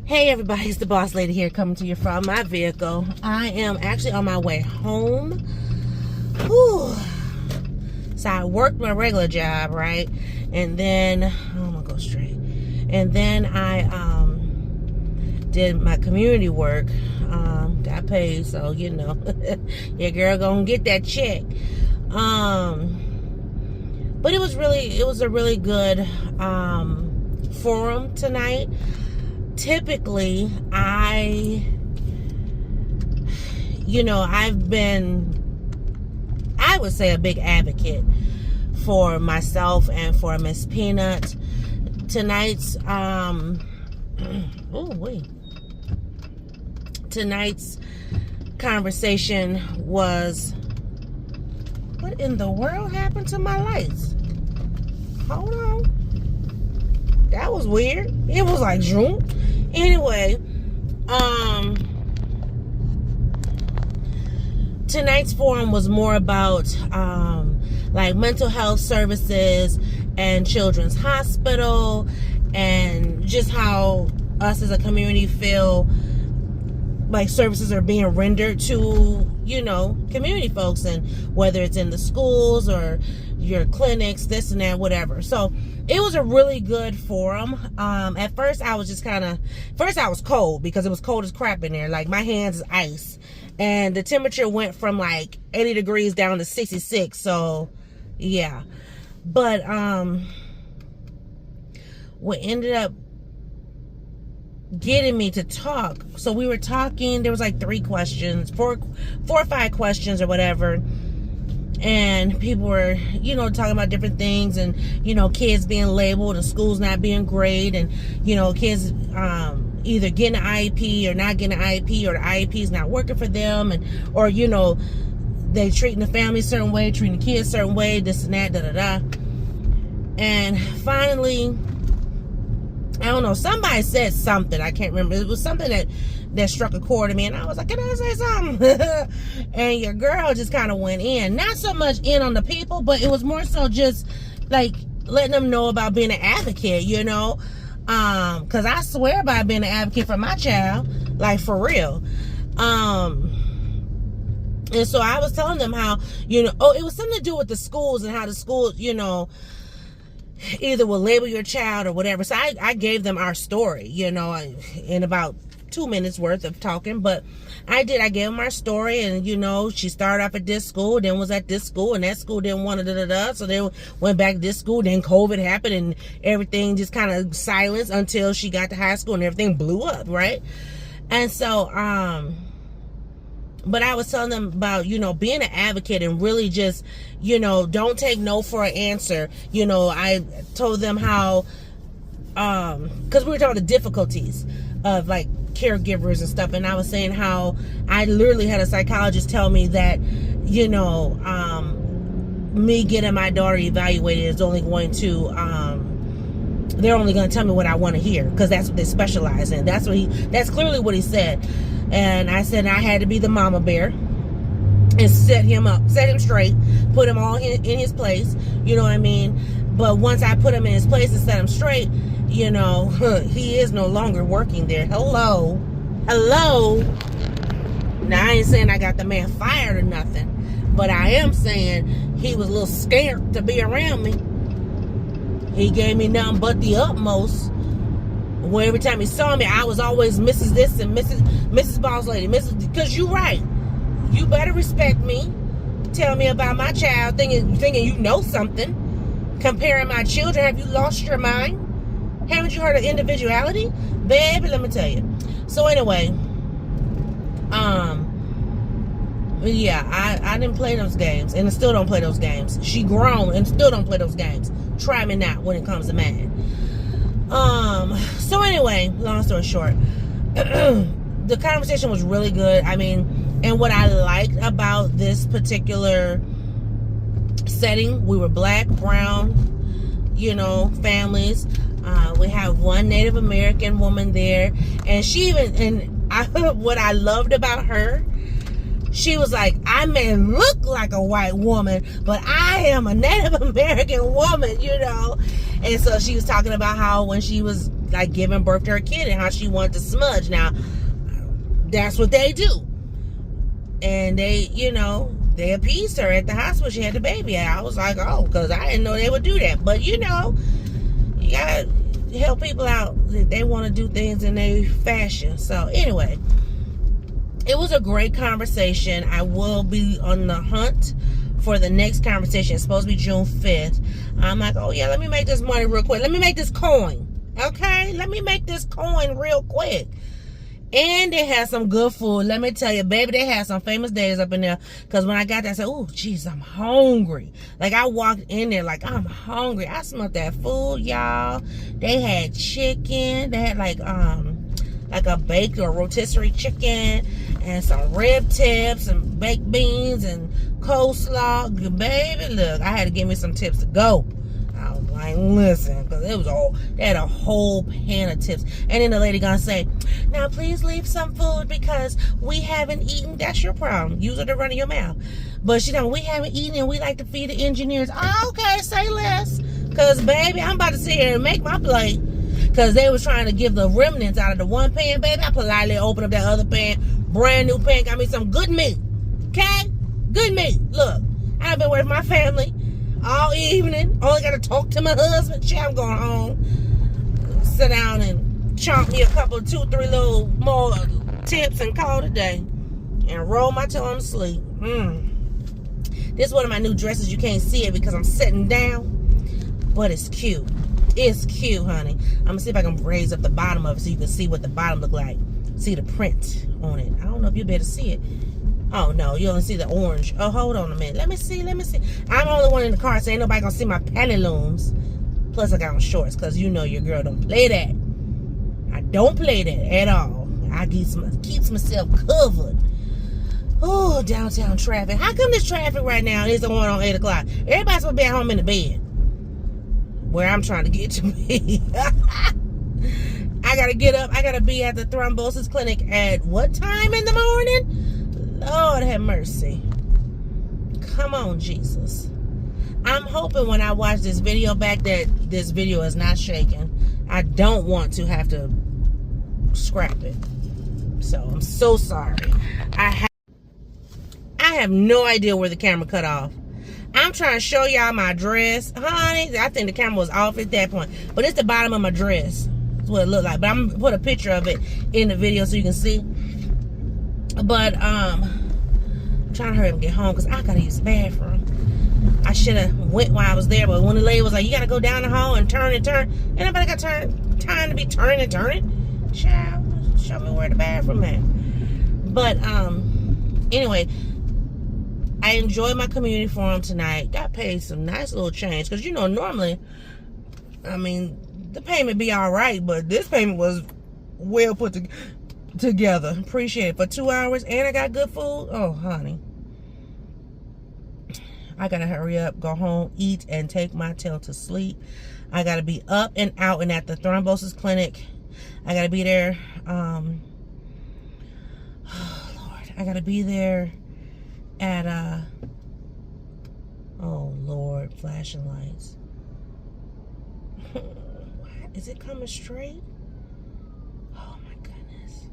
Hey everybody, it's the boss lady here coming to you from my vehicle. I am actually on my way home. Whew. So I worked my regular job, right? And then, I'm gonna go straight. And then I did my community work. Got paid, so you know, your girl gonna get that check. But it was a really good forum tonight. Typically, I've been, I would say, a big advocate for myself and for Miss Peanut. Tonight's, tonight's conversation was, what in the world happened to my lights? Hold on. That was weird. It was like zoom. Anyway, tonight's forum was more about like mental health services and Children's Hospital, and just how us as a community feel like services are being rendered to, you know, community folks, and whether it's in the schools or your clinics, this and that, whatever. So it was a really good forum. At first I was just I was cold because it was cold as crap in there. Like my hands is ice, and the temperature went from like 80 degrees down to 66. So yeah, but what ended up getting me to talk, so we were talking, there was like four or five questions or whatever, and people were, you know, talking about different things, and, you know, kids being labeled and schools not being great, and, you know, kids either getting an IEP or not getting an IEP, or the IEP is not working for them, and, or, you know, they treating the family a certain way, treating the kids a certain way, this and that, and finally, I don't know, somebody said something, I can't remember, it was something that struck a chord in me, and I was like, can I say something? And your girl just kind of went in, not so much in on the people, but it was more so just like letting them know about being an advocate, you know, because I swear by being an advocate for my child, like for real. And so I was telling them how, you know, it was something to do with the schools, and how the schools, you know, either will label your child or whatever. So I gave them our story, you know, in about 2 minutes worth of talking. But I gave them our story, and, you know, she started off at this school, then was at this school, and that school didn't want to so they went back to this school. Then COVID happened, and everything just kind of silenced until she got to high school, and everything blew up, right? And so but I was telling them about, you know, being an advocate, and really just, you know, don't take no for an answer. You know, I told them how, because we were talking about the difficulties of like caregivers and stuff, and I was saying how I literally had a psychologist tell me that, you know, me getting my daughter evaluated is only going to, they're only going to tell me what I want to hear, because that's what they specialize in. That's clearly what he said. And I said I had to be the mama bear and set him straight, put him all in his place, you know what I mean? But once I put him in his place and set him straight, you know, he is no longer working there. Hello. Now, I ain't saying I got the man fired or nothing, but I am saying he was a little scared to be around me. He gave me nothing but the utmost. Where every time he saw me, I was always Mrs. This and Mrs. Boss Lady, because you right. You better respect me. Tell me about my child, thinking you know something. Comparing my children, have you lost your mind? Haven't you heard of individuality? Baby, let me tell you. So anyway, yeah, I didn't play those games, and I still don't play those games. She grown and still don't play those games. Try me not when it comes to man. So anyway, long story short, the conversation was really good. I mean, and what I liked about this particular setting, we were black, brown, you know, families. We have one Native American woman there, and what I loved about her, she was like, I may look like a white woman, but I am a Native American woman, you know. And so she was talking about how when she was like giving birth to her kid and how she wanted to smudge. Now, that's what they do. And they, you know, they appeased her at the hospital. She had the baby. I was like, oh, because I didn't know they would do that. But, you know, you got to help people out. They want to do things in their fashion. So, anyway, it was a great conversation. I will be on the hunt for the next conversation. It's supposed to be June 5th. I'm like, oh, yeah, let me make this money real quick. Let me make this coin. Okay? Let me make this coin real quick. And they had some good food. Let me tell you, baby, they had some famous days up in there. Because when I got there, I said, oh, jeez, I'm hungry. Like, I walked in there like, I'm hungry. I smelled that food, y'all. They had chicken. They had, like a baked or rotisserie chicken. And some rib tips and baked beans and coleslaw. Baby, look, I had to give me some tips to go. I was like, listen, because it was they had a whole pan of tips. And then the lady gonna say, now please leave some food because we haven't eaten. That's your problem. Use it to run in your mouth. But she don't, we haven't eaten and we like to feed the engineers. Oh, okay, say less. Because, baby, I'm about to sit here and make my plate. Because they was trying to give the remnants out of the one pan, baby. I politely opened up that other pan, brand new pan, got me some good meat. Okay? Good meat. Look, I've been with my family all evening. Only got to talk to my husband. Shit, I'm going home. Sit down and chomp me a couple, 2, 3 little more tips and call it a day. And roll my tail on sleep. This is one of my new dresses. You can't see it because I'm sitting down. But it's cute. It's cute, honey. I'm going to see if I can raise up the bottom of it so you can see what the bottom look like. See the print on it. I don't know if you'll be able to see it. Oh, no. You only see the orange. Oh, hold on a minute. Let me see. I'm the only one in the car, so ain't nobody going to see my pantaloons. Plus, I got on shorts because you know your girl don't play that. I don't play that at all. I keeps myself covered. Oh, downtown traffic. How come this traffic right now is the one on 8 o'clock? Everybody's supposed to be at home in the bed. Where I'm trying to get to be. I gotta get up. I gotta be at the thrombosis clinic at what time in the morning? Lord have mercy. Come on, Jesus. I'm hoping when I watch this video back that this video is not shaking. I don't want to have to scrap it. So I'm so sorry. I have no idea where the camera cut off. I'm trying to show y'all my dress. Honey, I think the camera was off at that point. But it's the bottom of my dress. That's what it looked like. But I'm going to put a picture of it in the video so you can see. But, I'm trying to hurry up and get home because I got to use the bathroom. I should have went while I was there. But when the lady was like, you got to go down the hall and turn and turn. Ain't nobody got time to be turning and turning. Child, show me where the bathroom at. But, anyway, I enjoyed my community forum tonight. Got paid some nice little change. Because, you know, normally, I mean, the payment be all right. But this payment was well put together. Appreciate it. For 2 hours and I got good food. Oh, honey. I got to hurry up, go home, eat, and take my tail to sleep. I got to be up and out and at the thrombosis clinic. I got to be there. Oh, Lord. I got to be there at oh Lord, flashing lights. Is it coming straight? Oh my goodness.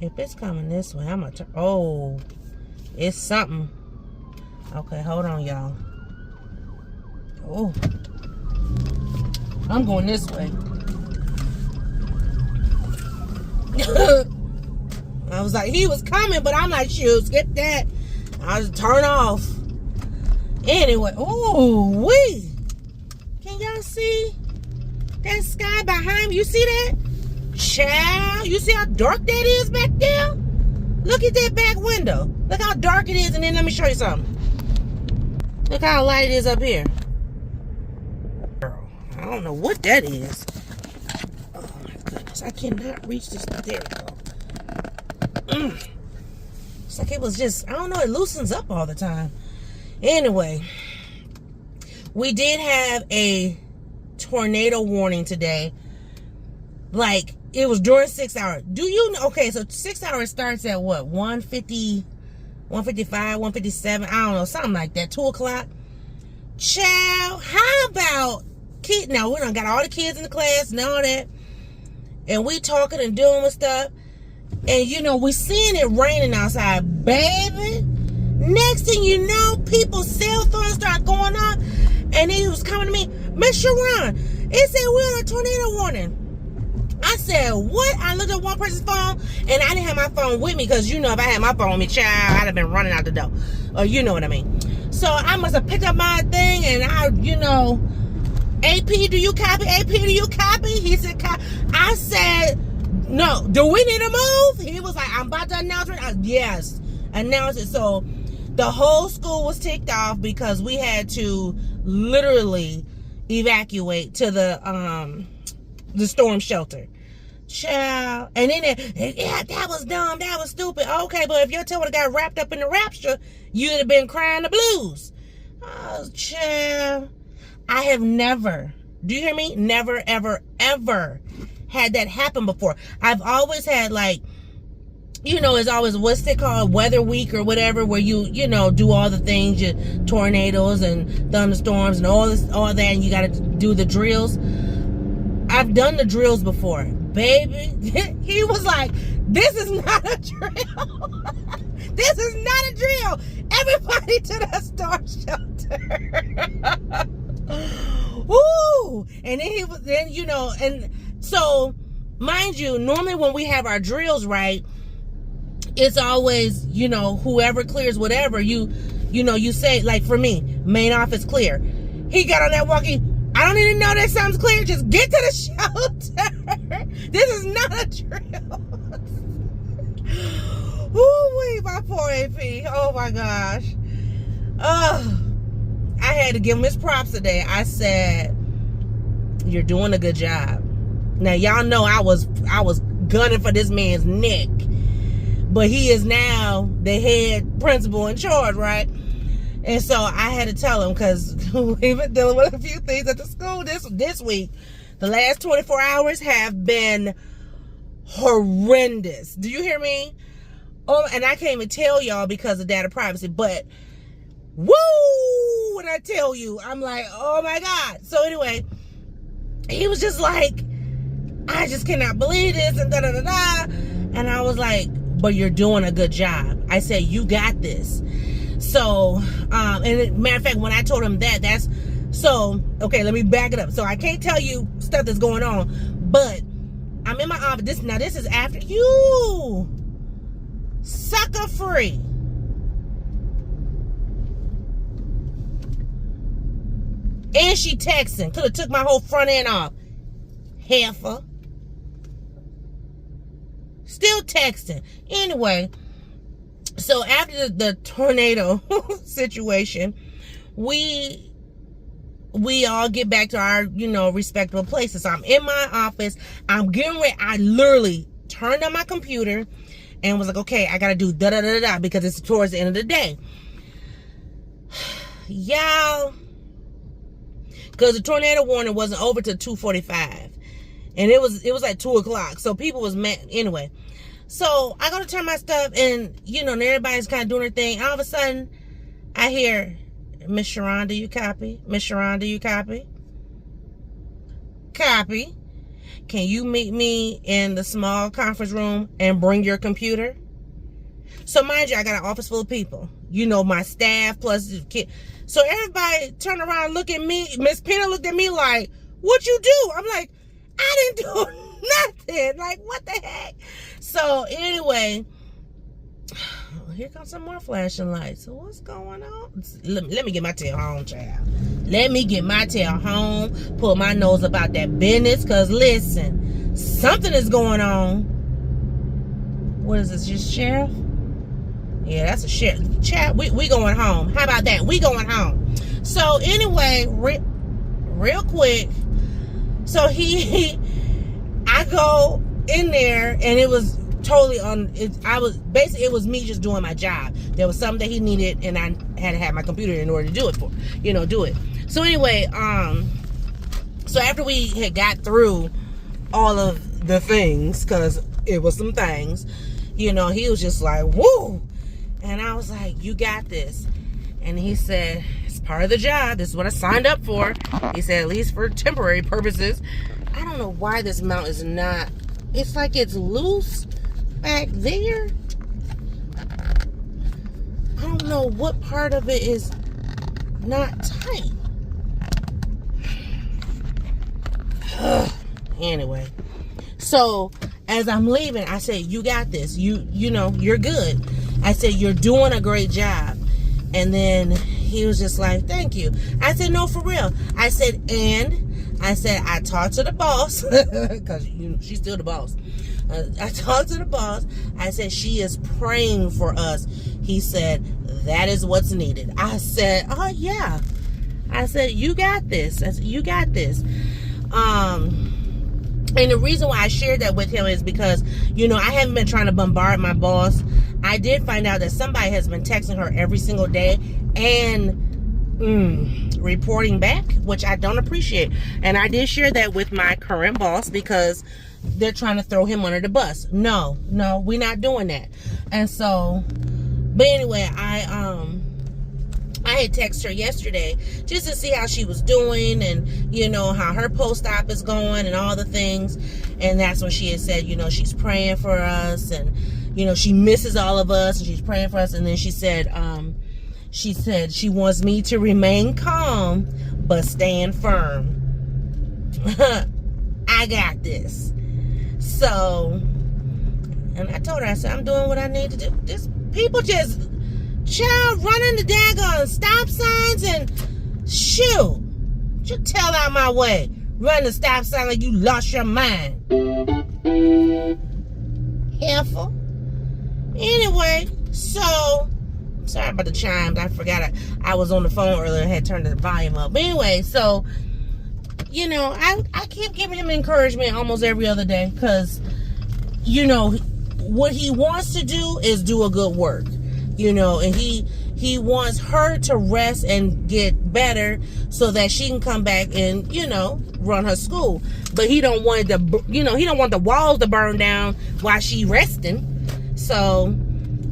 If it's coming this way, I'm gonna turn. Oh, it's something. Okay, hold on, y'all. Oh, I'm going this way. I was like, he was coming, but I'm like, shoot, skip that. I'll just turn off. Anyway, oh, wee. Can y'all see that sky behind me? You see that? Child, you see how dark that is back there? Look at that back window. Look how dark it is, and then let me show you something. Look how light it is up here. Girl, I don't know what that is. Oh my goodness, I cannot reach this. There we go. It's like it was just, I don't know, it loosens up all the time. Anyway, we did have a tornado warning today. Like, it was during 6 hours. Do you know? Okay, so 6 hours starts at what? 1:50, 1:55, 1:57, I don't know, something like that. 2 o'clock. Child, how about kid? Now we done got all the kids in the class and all that, and we talking and doing stuff, and we seeing it raining outside, baby. Next thing you know, people's cell phones start going off, and he was coming to me, Miss Sharon, it said we're in a tornado warning. I said, what? I looked at one person's phone, and I didn't have my phone with me, because if I had my phone with me, child, I'd have been running out the door. Or you know what I mean. So I must have picked up my thing, and AP, do you copy? AP, do you copy? He said, I said, no, do we need to move? He was like, I'm about to announce it. Yes, announce it. So the whole school was ticked off because we had to literally evacuate to the storm shelter. Child. And then that was dumb. That was stupid. Okay, but if your tail would have got wrapped up in the rapture, you'd have been crying the blues. Oh, child. I have never, do you hear me? Never, ever, ever had that happen before. I've always had it's always, what's it called? Weather week or whatever, where you do all the things, tornadoes and thunderstorms and all that, and you got to do the drills. I've done the drills before. Baby, he was like, this is not a drill. This is not a drill. Everybody to the storm shelter. Woo! And then and so, mind you, normally when we have our drills, right, it's always, whoever clears whatever, you say, like for me, main office clear. He got on that walkie, I don't even know that something's clear. Just get to the shelter. This is not a drill. Ooh, my poor AP. Oh my gosh. Oh, I had to give him his props today. I said, "You're doing a good job." Now y'all know I was gunning for this man's neck, but he is now the head principal in charge, right? And so I had to tell him, because we've been dealing with a few things at the school this week. The last 24 hours have been horrendous. Do you hear me? Oh, and I can't even tell y'all because of data privacy, but woo! When I tell you, I'm like, oh my God. So anyway, he was just like, I just cannot believe this, and da-da-da-da. And I was like, but you're doing a good job. I said, you got this. So, and matter of fact, when I told him that's, so, okay, let me back it up. So I can't tell you stuff that's going on, but I'm in my office. This is after you, sucker free. And she texting. Could have took my whole front end off. Heifer. Still texting. Anyway, so after the tornado situation, we all get back to our, respectable places. So I'm in my office. I'm getting ready. I literally turned on my computer and was like, okay, I got to do da-da-da-da because it's towards the end of the day. Y'all, because the tornado warning wasn't over till 2:45. And it was like 2 o'clock. So people was mad. Anyway, so I go to turn my stuff, and everybody's kind of doing their thing. All of a sudden, I hear, Miss Sharon, do you copy? Miss Sharon, do you copy? Copy. Can you meet me in the small conference room and bring your computer? So mind you, I got an office full of people. My staff plus the kid. So everybody turned around and looked at me. Miss Pena looked at me like, what you do? I'm like, I didn't do nothing. Like, what the heck? So anyway, here comes some more flashing lights. So what's going on? Let me get my tail home, child. Let me get my tail home. Pull my nose about that business. Because listen, something is going on. What is this? Just sheriff? Yeah, that's a sheriff. Chat. We going home. How about that? We going home. So anyway, real quick. So I go in there, and it was totally it was me just doing my job. There was something that he needed, and I had to have my computer in order to do it do it. So anyway, so after we had got through all of the things, because it was some things, he was just like, woo! And I was like, you got this. And he said, part of the job. This is what I signed up for. He said, at least for temporary purposes. I don't know why this mount is not. It's like it's loose back there. I don't know what part of it is not tight. Anyway, so as I'm leaving, I said, you got this. You know, you're good. I said, you're doing a great job. And then he was just like, thank you. I said, no, for real. I said, I talked to the boss, because she's still the boss. I talked to the boss. I said, she is praying for us. He said, that is what's needed. I said, oh, yeah. I said, you got this. I said, you got this. And the reason why I shared that with him is because, you know, I haven't been trying to bombard my boss. I did find out that somebody has been texting her every single day and reporting back, which I don't appreciate. And I did share that with my current boss because they're trying to throw him under the bus. No, we're not doing that. And so, but anyway, I had texted her yesterday just to see how she was doing and, you know, how her post-op is going and all the things. And that's when she had said, you know, she's praying for us and, you know, she misses all of us and she's praying for us. And then she said she wants me to remain calm but stand firm. I got this. So, and I told her, I said, I'm doing what I need to do. This people just running the daggone stop signs and shoot. You tell out my way. Run the stop sign like you lost your mind. Careful. Anyway, so sorry about the chimes. I forgot I was on the phone earlier and had turned the volume up. But anyway, so you know, I keep giving him encouragement almost every other day because, you know, what he wants to do is do a good work. You know, and he wants her to rest and get better so that she can come back and, you know, run her school. But he don't want he don't want the walls to burn down while she resting. So,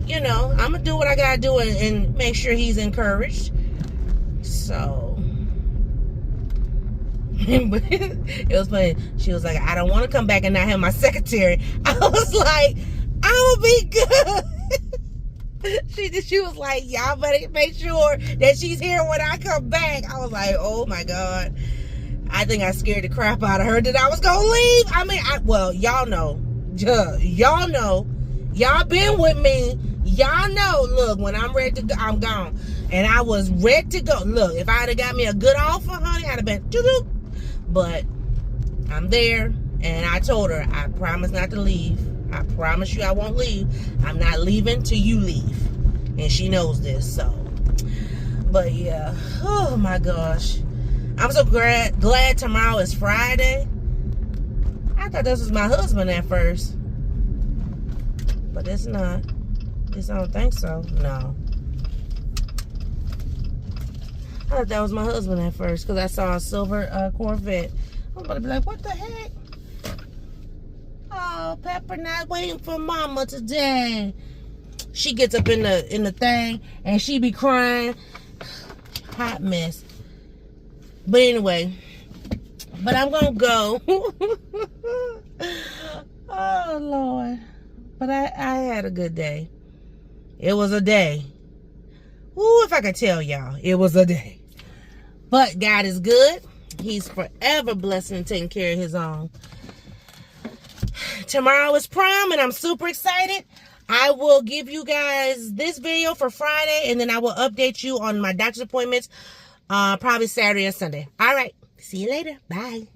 you know, I'm gonna do what I gotta do and make sure he's encouraged. So it was funny. She was like, I don't want to come back and not have my secretary. I was like, I'm gonna be good. She was like, y'all better make sure that she's here when I come back. I was like, oh my God. I think I scared the crap out of her that I was gonna leave. I mean, well, y'all know. Y'all know. Y'all been with me. Y'all know, look, when I'm ready to go, I'm gone. And I was ready to go. Look, if I'd have got me a good offer, honey, I'd have been doo-doo. But I'm there, and I told her, I promise not to leave. I promise you I won't leave. I'm not leaving till you leave. And she knows this, so. But yeah, oh my gosh. I'm so glad tomorrow is Friday. I thought this was my husband at first. But it's not. I don't think so. No. I thought that was my husband at first because I saw a silver Corvette. I'm about to be like, what the heck? Oh, Pepper not waiting for Mama today. She gets up in the thing and she be crying. Hot mess. But anyway, but I'm gonna go. Oh Lord. But I had a good day. It was a day. Ooh, if I could tell y'all, it was a day. But God is good. He's forever blessing and taking care of his own. Tomorrow is prom and I'm super excited. I will give you guys this video for Friday and then I will update you on my doctor's appointments probably Saturday or Sunday. All right. See you later. Bye.